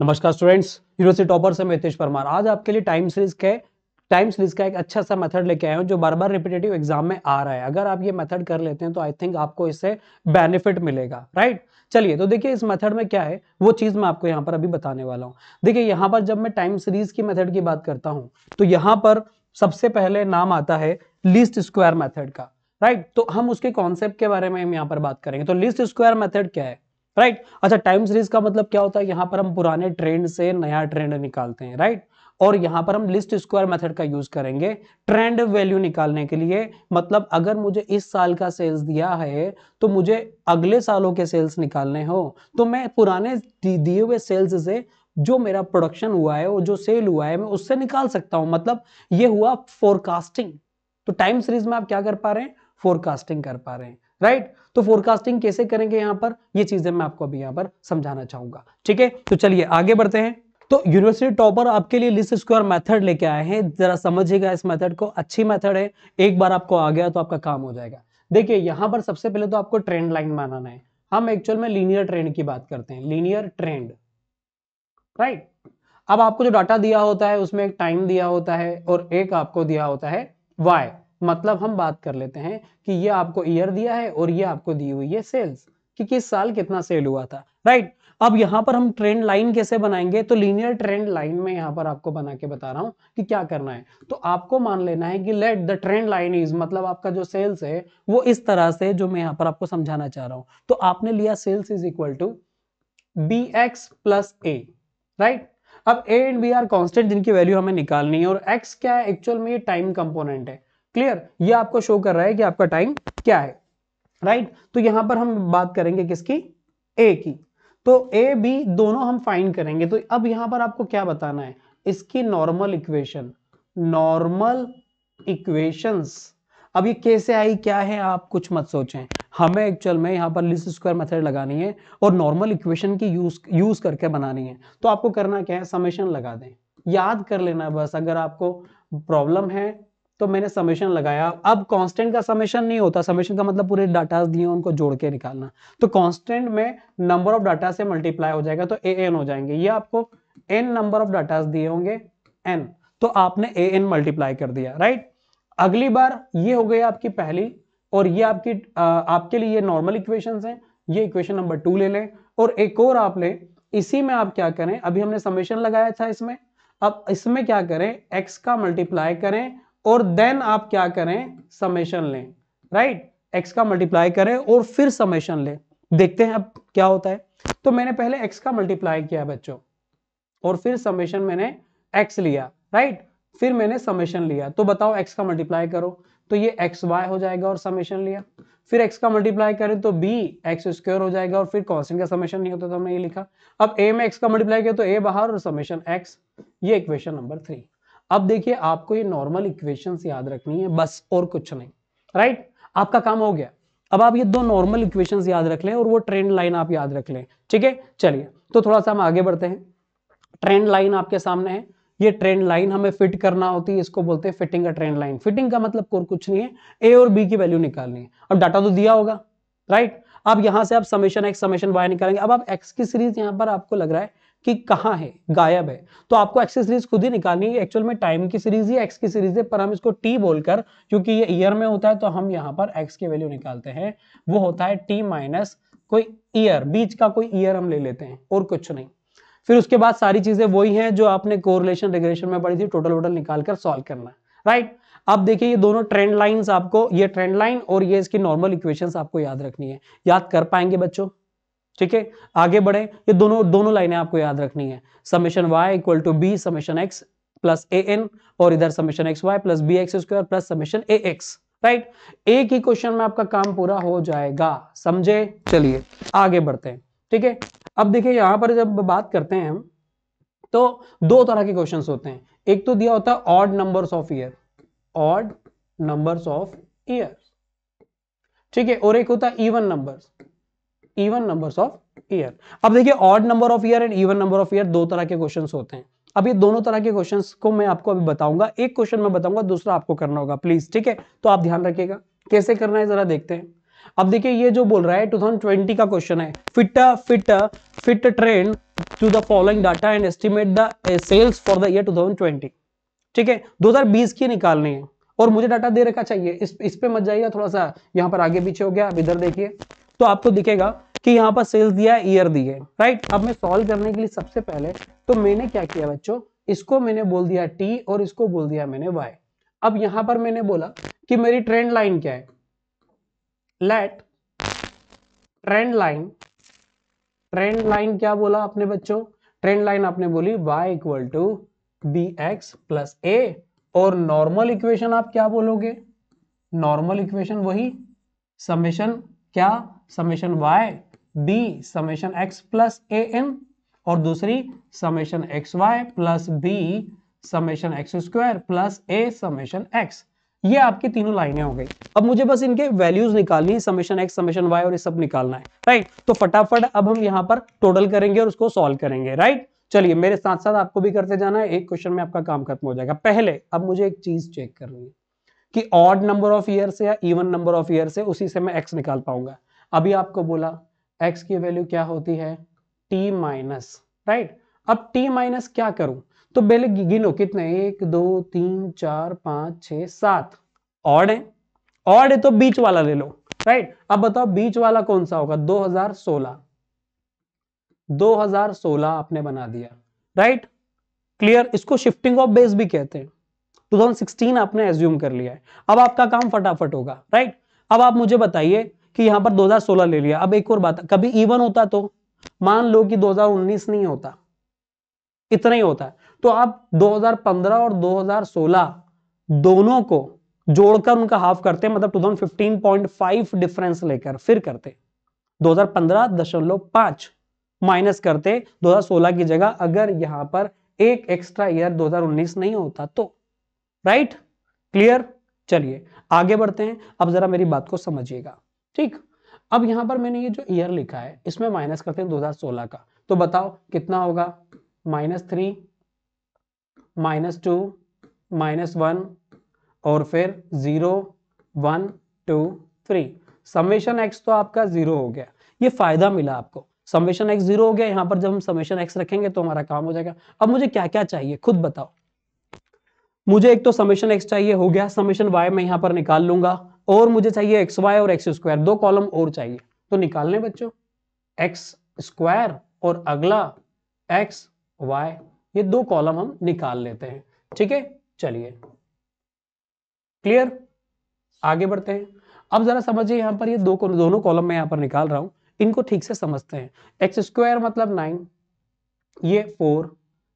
नमस्कार students, university topper से मैं हितेश परमार। आज आपके लिए टाइम सीरीज का एक अच्छा सा मेथड लेके आया हूं जो बार बार रिपीटेटिव एग्जाम में आ रहा है। अगर आप ये मेथड कर लेते हैं तो आई थिंक आपको इससे बेनिफिट मिलेगा, राइट। चलिए तो देखिए इस मेथड में क्या है वो चीज मैं आपको यहाँ पर अभी बताने वाला हूँ। देखिए यहाँ पर जब मैं टाइम सीरीज की मेथड की बात करता हूँ तो यहाँ पर सबसे पहले नाम आता है लीस्ट स्क्वायर मेथड का, राइट। तो हम उसके कॉन्सेप्ट के बारे में हम यहाँ पर बात करेंगे। तो लीस्ट स्क्वायर मेथड क्या है, राइट। अच्छा, टाइम सीरीज का मतलब क्या होता है, यहां पर हम पुराने ट्रेंड से नया ट्रेंड निकालते हैं, राइट। और यहां पर हम लिस्ट स्क्वायर मेथड का यूज करेंगे ट्रेंड वैल्यू निकालने के लिए। मतलब अगर मुझे इस साल का सेल्स दिया है तो मुझे अगले सालों के सेल्स निकालने हो तो मैं पुराने दिए हुए सेल्स से जो मेरा प्रोडक्शन हुआ है और जो सेल हुआ है मैं उससे निकाल सकता हूं। मतलब ये हुआ फोरकास्टिंग। तो टाइम सीरीज में आप क्या कर पा रहे हैं, फोरकास्टिंग कर पा रहे हैं, राइट। तो फोरकास्टिंग कैसे करेंगे यहां पर, ये चीजें मैं आपको अभी यहां पर समझाना चाहूंगा, ठीक है। तो चलिए आगे बढ़ते हैं। तो यूनिवर्सिटी टॉपर आपके लिए लिस्ट स्क्वायर मेथड लेके आए हैं, जरा समझिएगा इस मेथड को। अच्छी मेथड है, एक बार आपको आ गया तो आपका काम हो जाएगा। देखिए यहां पर सबसे पहले तो आपको ट्रेंड लाइन बनाना है। हम एक्चुअल में लीनियर ट्रेंड की बात करते हैं, लीनियर ट्रेंड, राइट। अब आपको जो डाटा दिया होता है उसमें एक टाइम दिया होता है और एक आपको दिया होता है वाई। मतलब हम बात कर लेते हैं कि ये आपको ईयर दिया है और ये आपको दी हुई है सेल्स कि किस साल कितना सेल हुआ था, राइट। अब यहां पर हम ट्रेंड लाइन कैसे बनाएंगे, तो लीनियर ट्रेंड लाइन में यहां पर आपको बना के बता रहा हूं कि क्या करना है। तो आपको मान लेना है कि let the trend line is, मतलब आपका जो सेल्स है वो इस तरह से, जो मैं यहां पर आपको समझाना चाह रहा हूं। तो आपने लिया sales is equal to B X plus A, right. अब A and B are constant जिनकी वैल्यू हमें निकालनी है और एक्स क्या है, एक्चुअल में ये टाइम कंपोनेंट है। क्लियर, ये आपको शो कर रहा है कि आपका टाइम क्या है, राइट। तो यहां पर हम बात करेंगे किसकी, ए की। तो ए बी दोनों हम फाइंड करेंगे। तो अब यहां पर आपको क्या बताना है, इसकी नॉर्मल इक्वेशन, नॉर्मल इक्वेशंस। अब ये कैसे आई क्या है आप कुछ मत सोचें, हमें एक्चुअल में यहां पर लिस्ट स्क्वायर मेथड लगानी है और नॉर्मल इक्वेशन की यूज करके बनानी है। तो आपको करना क्या है, समेशन लगा दें, याद कर लेना बस। अगर आपको प्रॉब्लम है तो मैंने समेशन लगाया। अब कांस्टेंट का समेशन नहीं होता, समेशन का मतलब पूरे डाटा दिए उनको जोड़ के निकालना। तो कांस्टेंट में नंबर ऑफ डाटा से मल्टीप्लाई हो जाएगा तो ए एन हो जाएंगे। ये आपको एन नंबर ऑफ डाटा दिए होंगे एन, तो आपने ए एन मल्टीप्लाई कर दिया, राइट। अगली बार ये हो गई आपकी पहली, और ये आपकी आपके लिए ये नॉर्मल इक्वेशंस हैं। ये इक्वेशन नंबर 2 ले लें और एक और आप लें। इसी में आप क्या करें, अभी हमने समेशन लगाया था इसमें, अब इसमें क्या करें, x का मल्टीप्लाई करें और देन आप क्या करें, समेशन लें, राइट। x का मल्टीप्लाई करें और फिर समेशन लें, देखते हैं अब क्या होता है। तो मैंने पहले x का मल्टीप्लाई किया बच्चों और फिर समेशन मैंने x लिया, राइट। फिर मैंने समेशन लिया, तो बताओ x का मल्टीप्लाई करो तो ये एक्स वाई हो जाएगा और समेशन लिया। फिर x का मल्टीप्लाई करें तो b एक्स स्क्वायर हो जाएगा और फिर कांस्टेंट का समेशन नहीं होता तो हमने ये लिखा। अब a में x का मल्टीप्लाई किया तो a बाहर और समेशन x। ये इक्वेशन नंबर 3। अब देखिए आपको ये नॉर्मल इक्वेशंस याद रखनी है बस, और कुछ नहीं, राइट। आपका काम हो गया। अब आप ये दो नॉर्मल इक्वेशंस याद रख लें और वो ट्रेंड लाइन आप याद रख लें, ठीक है। चलिए तो थोड़ा सा हम आगे बढ़ते हैं। ट्रेंड लाइन आपके सामने है, ये ट्रेंड लाइन हमें फिट करना होती है, इसको बोलते हैं फिटिंग का ट्रेंड लाइन। फिटिंग का मतलब और कुछ नहीं है, ए और बी की वैल्यू निकालनी है। अब डाटा तो दिया होगा, राइट। अब यहां से आप समेशन एक्स समेशन वाई निकालेंगे। अब आप एक्स की सीरीज यहां पर आपको लग रहा है कि कहां है, गायब है, तो आपको एक्स की सीरीज खुद ही निकालनी है। एक्चुअल में टाइम की सीरीज ही एक्स की सीरीज है, पर हम इसको टी बोलकर, क्योंकि ये ईयर में होता है तो हम यहां पर एक्स की वैल्यू निकालते हैं। वो होता है टी माइनस कोई ईयर, बीच का कोई ईयर हम ले लेते हैं और कुछ नहीं। फिर उसके बाद सारी चीजें वही हैं जो आपने कोरिलेशन रिग्रेशन में पढ़ी थी, टोटल वोटल निकालकर सॉल्व करना, राइट। अब देखिए ये दोनों ट्रेंड लाइंस आपको, ये ट्रेंड लाइन और ये इसकी नॉर्मल इक्वेशंस आपको याद रखनी है। याद कर पाएंगे बच्चों, ठीक है। आगे बढ़े, ये दोनों लाइनें आपको याद रखनी है। Summation y equal to B summation x plus A N, और इधर summation x Y plus B X square plus summation A X, right. एक ही क्वेश्चन में आपका काम पूरा हो जाएगा, समझे। चलिए आगे बढ़ते हैं, ठीक है। अब देखिए यहां पर जब बात करते हैं हम तो दो तरह के क्वेश्चंस होते हैं। एक तो दिया होता है odd numbers of year, odd numbers of year, ठीक है। और एक होता है even numbers, even numbers of year. अब देखिए odd number of year and even number of year दो तरह के क्वेश्चंस होते हैं। अब ये दोनों तरह के क्वेश्चंस को मैं आपको अभी बताऊंगा, एक क्वेश्चन मैं बताऊंगा, दूसरा आपको करना होगा प्लीज, ठीक है। तो आप ध्यान रखिएगा कैसे करना है, जरा देखते हैं। अब देखिए ये जो बोल रहा है 2020 का क्वेश्चन है, fit trend to the following data and estimate the sales for the year 2020। ठीक है, 2020 की निकालनी है और मुझे डाटा दे रखा चाहिए। इस पे मत जाइएगा, थोड़ा सा यहाँ पर आगे पीछे हो गया। अब इधर देखिए तो आपको दिखेगा कि यहाँ पर सेल्स दिया है, ईयर दी है, राइट। अब मैं सॉल्व करने के लिए सबसे पहले तो मैंने क्या किया बच्चों, इसको मैंने बोल दिया टी और इसको बोल दिया मैंने वाई। अब यहां पर मैंने बोला कि मेरी ट्रेंड लाइन क्या है, लेट ट्रेंड लाइन क्या बोला आपने बच्चों, ट्रेंड लाइन आपने बोली y equal to B X plus A, और नॉर्मल इक्वेशन आप क्या बोलोगे, नॉर्मल इक्वेशन वही समेशन क्या, summation y b summation x plus ए एन, और दूसरी summation x Y plus B summation x square plus A summation X. ये आपकी तीनों लाइनें हो गई। अब मुझे बस इनके वैल्यूज निकालनी, समेशन एक्स समेशन वाई और ये सब निकालना है, राइट। तो फटाफट अब हम यहाँ पर टोटल करेंगे और उसको सॉल्व करेंगे, राइट। चलिए मेरे साथ साथ आपको भी करते जाना है, एक क्वेश्चन में आपका काम खत्म हो जाएगा। पहले अब मुझे एक चीज चेक करनी है कि ऑड नंबर ऑफ ईयर से या इवन नंबर ऑफ ईयर से, उसी से मैं एक्स निकाल पाऊंगा। अभी आपको बोला एक्स की वैल्यू क्या होती है, टी माइनस, राइट। अब टी माइनस क्या करूं, तो पहले गिनो कितने, 1 2 3 4 5 6 7, ऑड है, ऑड है तो बीच वाला ले लो, राइट। अब बताओ बीच वाला कौन सा होगा, 2016 आपने बना दिया, राइट, क्लियर। इसको शिफ्टिंग ऑफ बेस भी कहते हैं। 2016 आपने एज्यूम कर लिया है। अब आपका काम फटाफट होगा, राइट। अब आप मुझे बताइए कि यहां पर 2016 ले लिया। अब एक और बात, कभी इवन होता तो मान लो कि 2019 नहीं होता, इतना ही होता है, तो आप 2015 और 2016 दोनों को जोड़कर उनका हाफ करते, मतलब 2015.5 डिफरेंस लेकर फिर करते 2015.5 माइनस करते 2016 की जगह, अगर यहां पर एक एक्स्ट्रा ईयर 2019 नहीं होता तो, राइट, क्लियर। चलिए आगे बढ़ते हैं। अब जरा मेरी बात को समझिएगा, ठीक। अब यहां पर मैंने ये जो ईयर लिखा है इसमें माइनस करते हैं 2016 का, तो बताओ कितना होगा, -3 -2 -1 और फिर 0 1 2 3। समेशन एक्स तो आपका 0 हो गया, ये फायदा मिला आपको, समेशन एक्स 0 हो गया। यहां पर जब हम समेशन एक्स रखेंगे तो हमारा काम हो जाएगा। अब मुझे क्या क्या चाहिए खुद बताओ, मुझे एक तो समेशन एक्स चाहिए, हो गया। समेशन वाई मैं यहां पर निकाल लूंगा, और मुझे चाहिए एक्स वाई और एक्स स्क्वायर, 2 कॉलम और चाहिए, तो निकालने बच्चों, एक्स स्क्वायर और अगला एक्स वाई, ये 2 कॉलम हम निकाल लेते हैं, ठीक है। चलिए क्लियर, आगे बढ़ते हैं। अब जरा समझिए यहां पर ये दोनों कॉलम मैं यहां पर निकाल रहा हूं, इनको ठीक से समझते हैं। एक्स स्क्वायर मतलब 9, ये 4,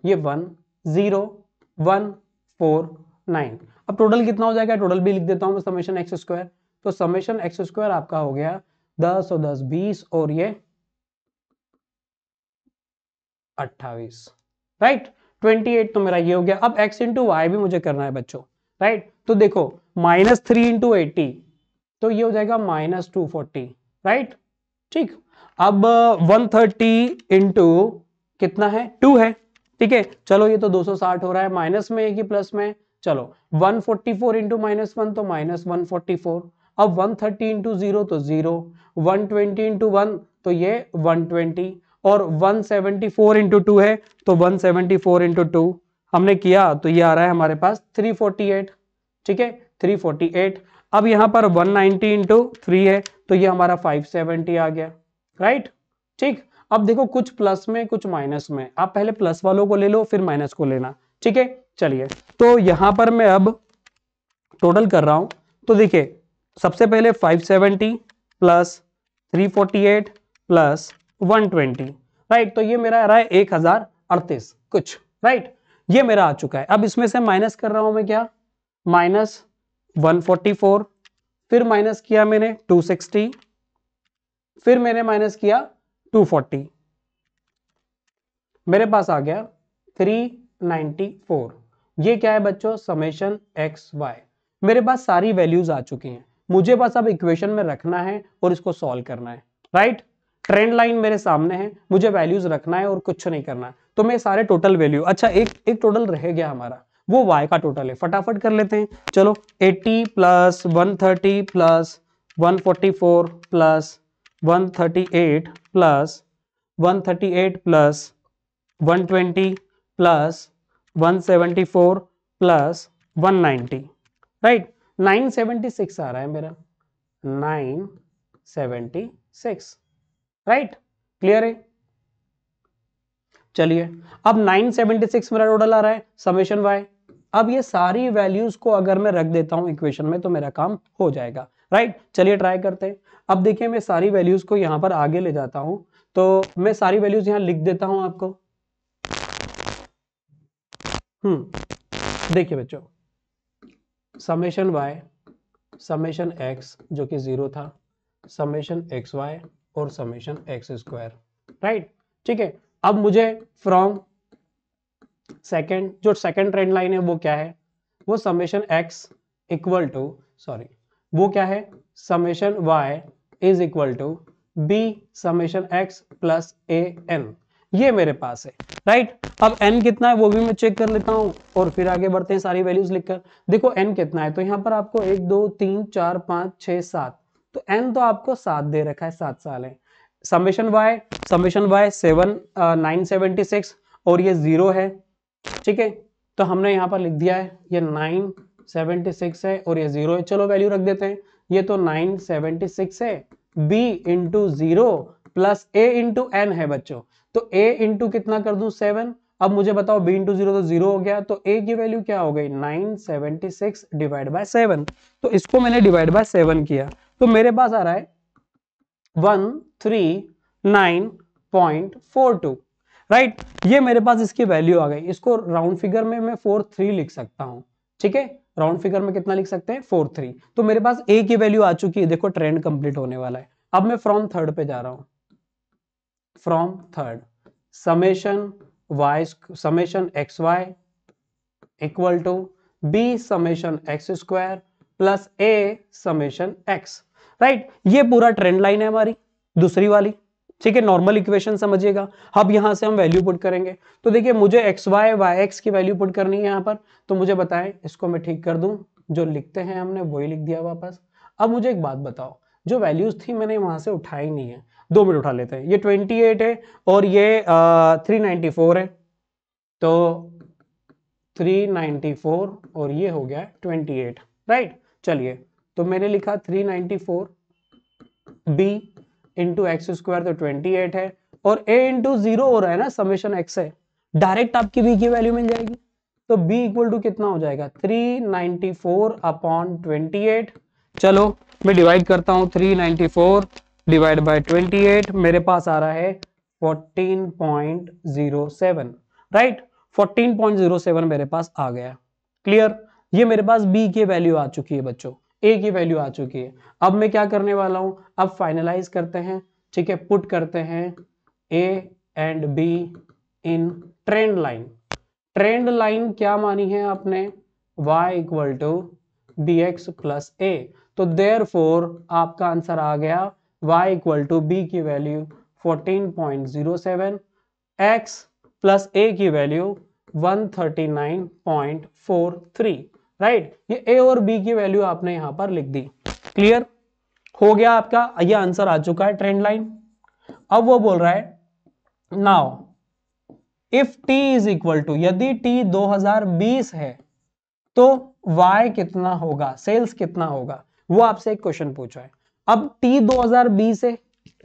ये 1 0 1 4 9। अब टोटल कितना हो जाएगा, टोटल भी लिख देता हूं मैं, समेशन एक्स स्क्वायर, तो समेशन एक्स स्क्वायर आपका हो गया 10 और 10 20 और ये 28, राइट। 28 तो मेरा ये हो गया। अब x इंटू वाई भी मुझे करना है बच्चों, राइट। तो देखो -3 इंटू 80, तो ये हो जाएगा -240, राइट, ठीक। अब 130 इंटू कितना है, 2 है, ठीक है। चलो ये तो 260 हो रहा है, माइनस में है कि प्लस में, चलो 144 इंटू -1 तो -144। अब 130 इंटू 0 तो 0, 120 इंटू 1 तो ये 120, और 174 इंटू 2 है तो 174 इंटू 2 हमने किया, तो ये आ रहा है हमारे पास 348, ठीक है, 348। अब यहां पर 190 इंटू 3 है तो ये हमारा 570 आ गया, राइट, ठीक। अब देखो कुछ प्लस में कुछ माइनस में, आप पहले प्लस वालों को ले लो फिर माइनस को लेना, ठीक है। चलिए तो यहां पर मैं अब टोटल कर रहा हूं, तो देखिए सबसे पहले 570 प्लस 348 प्लस 120, राइट, तो ये मेरा आ रहा है 1038 कुछ, राइट, ये मेरा आ चुका है। अब इसमें से माइनस कर रहा हूं मैं क्या, -144, फिर माइनस किया मैंने 260, फिर मैंने माइनस किया 240, मेरे पास आ गया 394। ये क्या है बच्चों, समेशन एक्स वाई। मेरे पास सारी वैल्यूज आ चुकी हैं, मुझे बस अब इक्वेशन में रखना है और इसको सॉल्व करना है, राइट। ट्रेंड लाइन मेरे सामने है, मुझे वैल्यूज रखना है और कुछ नहीं करना है। तो मैं सारे टोटल वैल्यू, अच्छा एक टोटल रह गया हमारा, वो y का टोटल है, फटाफट कर लेते हैं। चलो 80 plus 130 plus 144 plus 138 plus 138 plus 120 plus 174 plus 190, right. 976 आ रहा है मेरा, 976, राइट। क्लियर है? चलिए अब 976 मेरा टोटल आ रहा है समेशन वाई। अब ये सारी वैल्यूज को अगर मैं रख देता हूं इक्वेशन में तो मेरा काम हो जाएगा, राइट। चलिए ट्राई करते हैं। अब देखिए मैं सारी वैल्यूज को यहां पर आगे ले जाता हूं, तो मैं सारी वैल्यूज यहां लिख देता हूं आपको। देखिए बच्चों, समेशन वाई, समेशन एक्स जो कि 0 था, समेशन एक्स वाई और समेशन एक्स स्क्वायर, राइट। ठीक है, अब मुझे फ्रॉम सेकेंड, जो सेकेंड ट्रेंड लाइन है वो क्या है, वो summation x equal to, sorry वो क्या है, summation y is equal to B summation x plus A n, ये मेरे पास है, राइट। अब n कितना है वो भी मैं चेक कर लेता हूं और फिर आगे बढ़ते हैं सारी वैल्यूज लिखकर। देखो n कितना है, तो यहां पर आपको 1 2 3 4 5 6 7, तो n तो आपको 7 दे रखा है, 7 साल है। समेशन y 7 976 और ये 0 है, ठीक है, तो हमने यहां पर लिख दिया है ये 976 है और ये 0 है। चलो वैल्यू रख देते हैं, ये तो 976 है, b into 0 plus a into n है बच्चों, तो a इंटू कितना कर दूं 7। अब मुझे बताओ b इंटू 0 तो 0 हो गया, तो a की वैल्यू क्या हो गई 976 डिवाइड बाय 7, तो इसको मैंने डिवाइड बाय 7 किया तो मेरे पास आ रहा है 139.42, राइट। ये मेरे पास इसकी वैल्यू आ गई। इसको राउंड फिगर में मैं 43 लिख सकता हूं, ठीक है, राउंड फिगर में कितना लिख सकते हैं 43। तो मेरे पास a की वैल्यू आ चुकी है, देखो ट्रेंड कंप्लीट होने वाला है। अब मैं फ्रॉम थर्ड पे जा रहा हूं, from third summation y summation x y equal to b summation x square plus a summation x, right. ये पूरा ट्रेंड लाइन है हमारी दूसरी वाली, ठीक है। नॉर्मल इक्वेशन समझिएगा। अब यहां से हम वैल्यू पुट करेंगे, तो देखिए मुझे एक्स वाई वाई एक्स की वैल्यू पुट करनी है यहां पर, तो मुझे बताएं, इसको मैं ठीक कर दूं, जो लिखते हैं हमने वही लिख दिया वापस। अब मुझे एक बात बताओ, जो वैल्यूज थी मैंने वहां से उठाई नहीं है, 2 मिनट उठा लेते हैं। ये 28 है और ये 394 है, तो 394 और ये हो गया 28, राइट। चलिए तो मैंने लिखा 394 b इंटू एक्स स्क्वायर, तो 28 है, और a इंटू 0 हो रहा है ना, समेशन x है, डायरेक्ट आपकी b की वैल्यू मिल जाएगी। तो b इक्वल टू कितना हो जाएगा 394 अपॉन 28। चलो मैं डिवाइड करता हूं, 394 डिवाइड बाय 28, मेरे पास आ रहा है 14.07, राइट। 14.07 मेरे पास आ गया, क्लियर। ये मेरे पास b की वैल्यू आ चुकी है बच्चों, a की वैल्यू आ चुकी है। अब मैं क्या करने वाला हूं, अब फाइनलाइज करते हैं, ठीक है, पुट करते हैं a and b in trend line. Trend line क्या मानी है आपने, y equal to B X plus A, तो देयरफॉर आपका आंसर आ गया y इक्वल टू b की वैल्यू 14.07, x प्लस a की वैल्यू 139.43, राइट। ये a और b की वैल्यू आपने यहां पर लिख दी, क्लियर हो गया आपका, ये आंसर आ चुका है ट्रेंड लाइन। अब वो बोल रहा है now if t is equal to, यदि t 2020 है तो y कितना होगा, सेल्स कितना होगा, वो आपसे एक क्वेश्चन पूछा है। अब t 2020 है,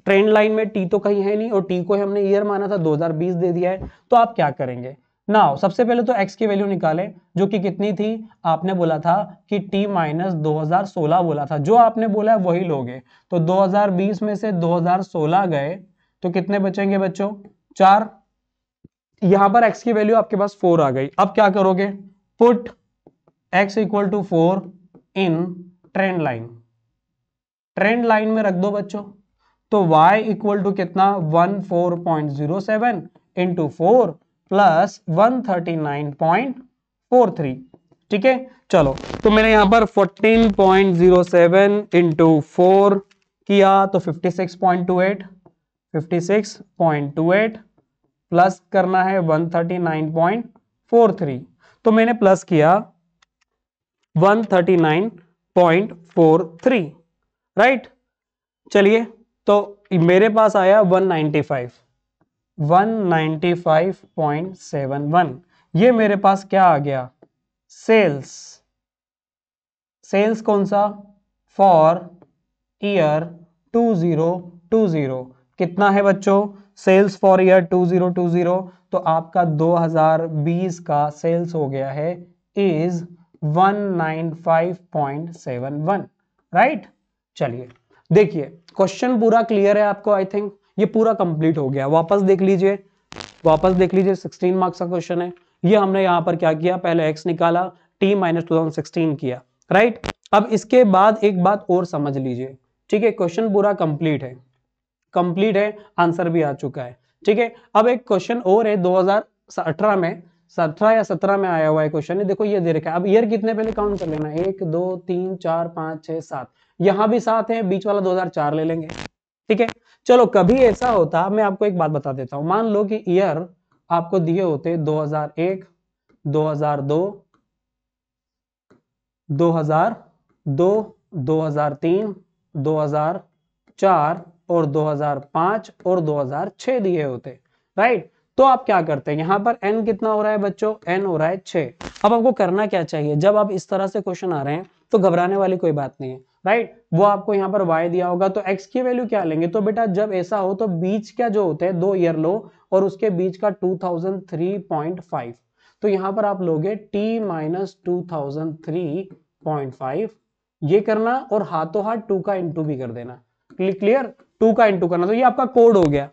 ट्रेंड लाइन में t तो कहीं है नहीं और t को हमने ईयर माना था, 2020 दे दिया है, तो आप क्या करेंगे। नाउ सबसे पहले तो x की वैल्यू निकालें, जो कि कितनी थी, आपने बोला था कि t माइनस 2016 बोला था, जो आपने बोला है वही लोगे, तो 2020 में से 2016 गए तो कितने बचेंगे बच्चों, 4। यहां पर x की वैल्यू आपके पास 4 आ गई। अब क्या करोगे, put x equal to 4 in trend line, trend line में रख दो बच्चों, तो y इक्वल टू कितना 14.07 इंटू 4 प्लस 139.43, ठीक है। चलो तो मैंने यहां पर 14.07 इंटू 4 किया तो 56.28 प्लस करना है 139.43, तो मैंने प्लस किया 139.43, राइट। चलिए, तो मेरे पास आया 195.71। ये मेरे पास क्या आ गया, सेल्स। सेल्स कौन सा, फॉर ईयर 2020 कितना है बच्चों, सेल्स फॉर ईयर 2020, तो आपका 2020 का सेल्स हो गया है इज 195.71, राइट। चलिए देखिए, क्वेश्चन पूरा क्लियर है आपको, आई थिंक ये पूरा कंप्लीट हो गया। वापस देख लीजिए, 16 मार्क्स का क्वेश्चन है। ये हमने यहां पर क्या किया, पहले x निकाला, t माइनस 2016 किया, राइट। अब इसके बाद एक बात और समझ लीजिए, ठीक है, क्वेश्चन पूरा कंप्लीट है, आंसर भी आ चुका है, ठीक है। अब एक क्वेश्चन और है 2018 में, 17 या 17 में आया हुआ है क्वेश्चन है, देखो ये दे रखा है। अब ईयर कितने पहले काउंट कर लेना, 1 2 3 4 5 6 7, यहां भी 7 है, बीच वाला 2004 ले लेंगे, ठीक है। चलो कभी ऐसा होता, मैं आपको एक बात बता देता हूं, मान लो कि ईयर आपको दिए होते 2001, 2002, 2002, 2003, 2004 और 2005 और 2006 दिए होते, राइट। तो आप क्या करते हैं, यहां पर n कितना हो रहा है बच्चों, n हो रहा है 6। अब आपको करना क्या चाहिए, जब आप इस तरह से क्वेश्चन आ रहे हैं तो घबराने वाली कोई बात नहीं है, राइट। वो आपको यहाँ पर y दिया होगा तो x की वैल्यू क्या लेंगे, तो बेटा जब ऐसा हो तो बीच का जो होता है 2 ईयर लो और उसके बीच का 2003.5, तो यहां पर आप लोगे t माइनस 2003.5, ये करना और हाथों हाथ 2 का इंटू भी कर देना, क्लियर, 2 का इंटू करना, तो ये आपका कोड हो गया,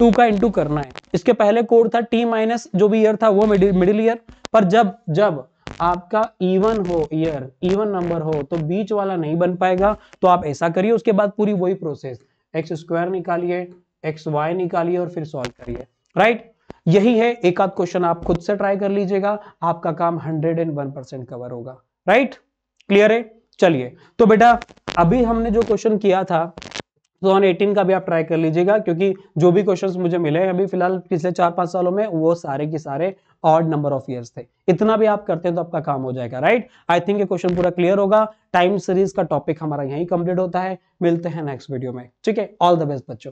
2 का इंटू करना है। इसके पहले कोड था t माइनस जो भी ईयर था वो मिडिल ईयर, पर जब आपका इवन हो, ईयर इवन नंबर हो तो बीच वाला नहीं बन पाएगा, तो आप ऐसा करिए, उसके बाद पूरी वही प्रोसेस, एक्स स्क्वायर निकालिए, एक्स वाई निकालिए और फिर सॉल्व करिए, राइट। यही है, एक आध क्वेश्चन आप खुद से ट्राई कर लीजिएगा, आपका काम 101% कवर होगा, राइट, क्लियर है। चलिए, तो बेटा अभी हमने जो क्वेश्चन किया था 2018 का भी आप ट्राई कर लीजिएगा, क्योंकि जो भी क्वेश्चंस मुझे मिले हैं अभी फिलहाल पिछले 4-5 सालों में, वो सारे के सारे ऑड नंबर ऑफ इयर्स थे। इतना भी आप करते हैं तो आपका काम हो जाएगा, राइट। आई थिंक ये क्वेश्चन पूरा क्लियर होगा। टाइम सीरीज का टॉपिक हमारा यहीं कंप्लीट होता है, मिलते हैं नेक्स्ट वीडियो में, ठीक है। ऑल द बेस्ट बच्चों।